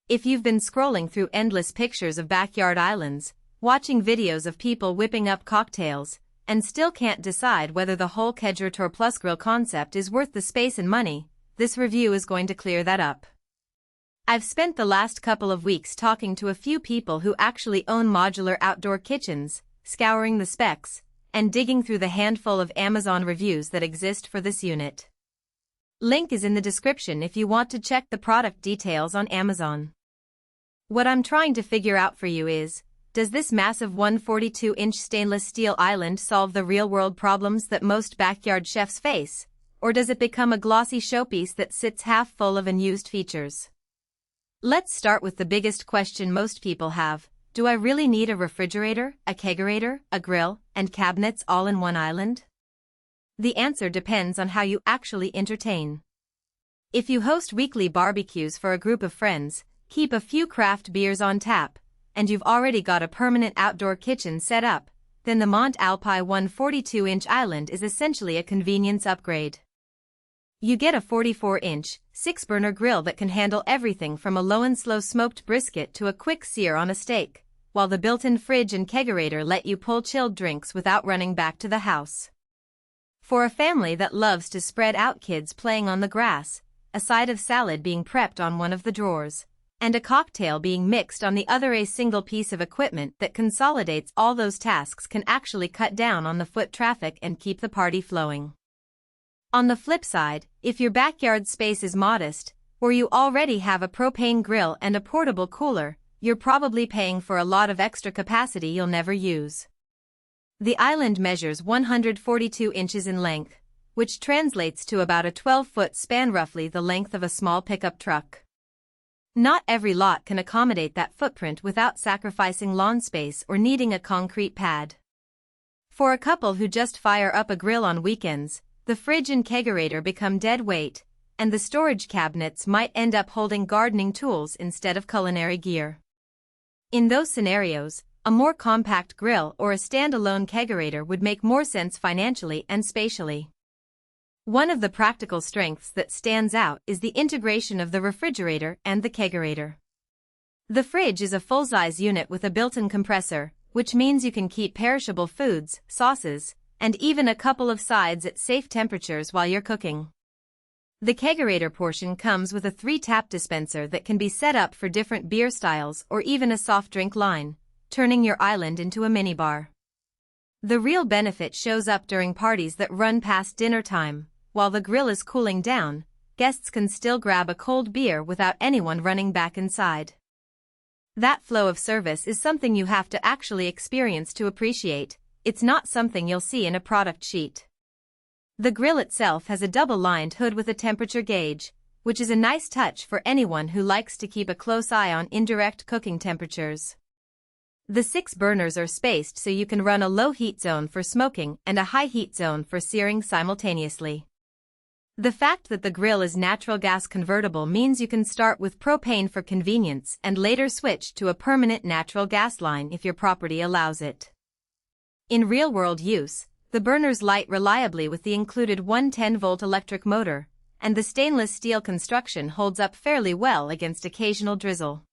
If you've been scrolling through endless pictures of backyard islands, watching videos of people whipping up cocktails, and still can't decide whether the whole Kegerator Plus grill concept is worth the space and money, this review is going to clear that up. I've spent the last couple of weeks talking to a few people who actually own modular outdoor kitchens, scouring the specs, and digging through the handful of Amazon reviews that exist for this unit. Link is in the description if you want to check the product details on Amazon. What I'm trying to figure out for you is, does this massive 142-inch stainless steel island solve the real-world problems that most backyard chefs face, or does it become a glossy showpiece that sits half full of unused features? Let's start with the biggest question most people have. Do I really need a refrigerator, a kegerator, a grill, and cabinets all in one island? The answer depends on how you actually entertain. If you host weekly barbecues for a group of friends, keep a few craft beers on tap, and you've already got a permanent outdoor kitchen set up, then the Mont Alpi 142-inch island is essentially a convenience upgrade. You get a 44-inch, 6-burner grill that can handle everything from a low and slow smoked brisket to a quick sear on a steak, while the built-in fridge and kegerator let you pull chilled drinks without running back to the house. For a family that loves to spread out, kids playing on the grass, a side of salad being prepped on one of the drawers, and a cocktail being mixed on the other, a single piece of equipment that consolidates all those tasks can actually cut down on the foot traffic and keep the party flowing. On the flip side, if your backyard space is modest, or you already have a propane grill and a portable cooler, you're probably paying for a lot of extra capacity you'll never use. The island measures 142 inches in length, which translates to about a 12-foot span, roughly the length of a small pickup truck. Not every lot can accommodate that footprint without sacrificing lawn space or needing a concrete pad. For a couple who just fire up a grill on weekends, the fridge and kegerator become dead weight, and the storage cabinets might end up holding gardening tools instead of culinary gear. In those scenarios, a more compact grill or a standalone kegerator would make more sense financially and spatially. One of the practical strengths that stands out is the integration of the refrigerator and the kegerator. The fridge is a full-size unit with a built-in compressor, which means you can keep perishable foods, sauces, and even a couple of sides at safe temperatures while you're cooking. The kegerator portion comes with a 3-tap dispenser that can be set up for different beer styles or even a soft drink line, turning your island into a minibar. The real benefit shows up during parties that run past dinner time. While the grill is cooling down, guests can still grab a cold beer without anyone running back inside. That flow of service is something you have to actually experience to appreciate. It's not something you'll see in a product sheet. The grill itself has a double-lined hood with a temperature gauge, which is a nice touch for anyone who likes to keep a close eye on indirect cooking temperatures. The 6 burners are spaced so you can run a low heat zone for smoking and a high heat zone for searing simultaneously. The fact that the grill is natural gas convertible means you can start with propane for convenience and later switch to a permanent natural gas line if your property allows it. In real-world use, the burners light reliably with the included 110-volt electric motor, and the stainless steel construction holds up fairly well against occasional drizzle.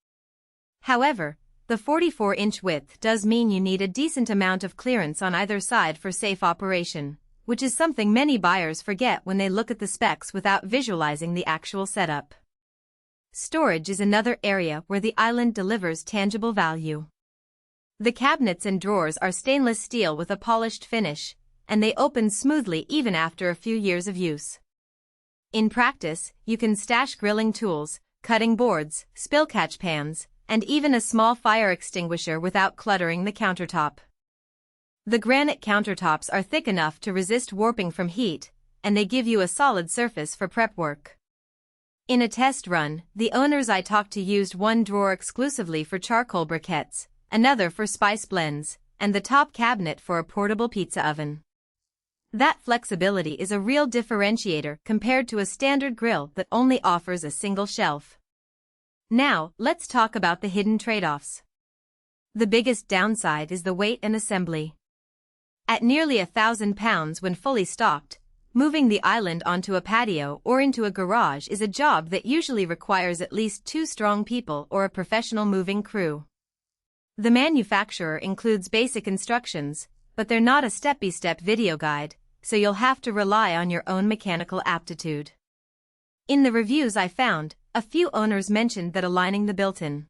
However, the 44-inch width does mean you need a decent amount of clearance on either side for safe operation, which is something many buyers forget when they look at the specs without visualizing the actual setup. Storage is another area where the island delivers tangible value. The cabinets and drawers are stainless steel with a polished finish, and they open smoothly even after a few years of use. In practice, you can stash grilling tools, cutting boards, spill catch pans, and even a small fire extinguisher without cluttering the countertop. The granite countertops are thick enough to resist warping from heat, and they give you a solid surface for prep work. In a test run, the owners I talked to used one drawer exclusively for charcoal briquettes, another for spice blends, and the top cabinet for a portable pizza oven. That flexibility is a real differentiator compared to a standard grill that only offers a single shelf. Now, let's talk about the hidden trade-offs. The biggest downside is the weight and assembly. At nearly 1,000 pounds when fully stocked, Moving the island onto a patio or into a garage is a job that usually requires at least 2 strong people or a professional moving crew. The manufacturer includes basic instructions, but they're not a step-by-step video guide, so you'll have to rely on your own mechanical aptitude. In the reviews I found, a few owners mentioned that aligning the Builtin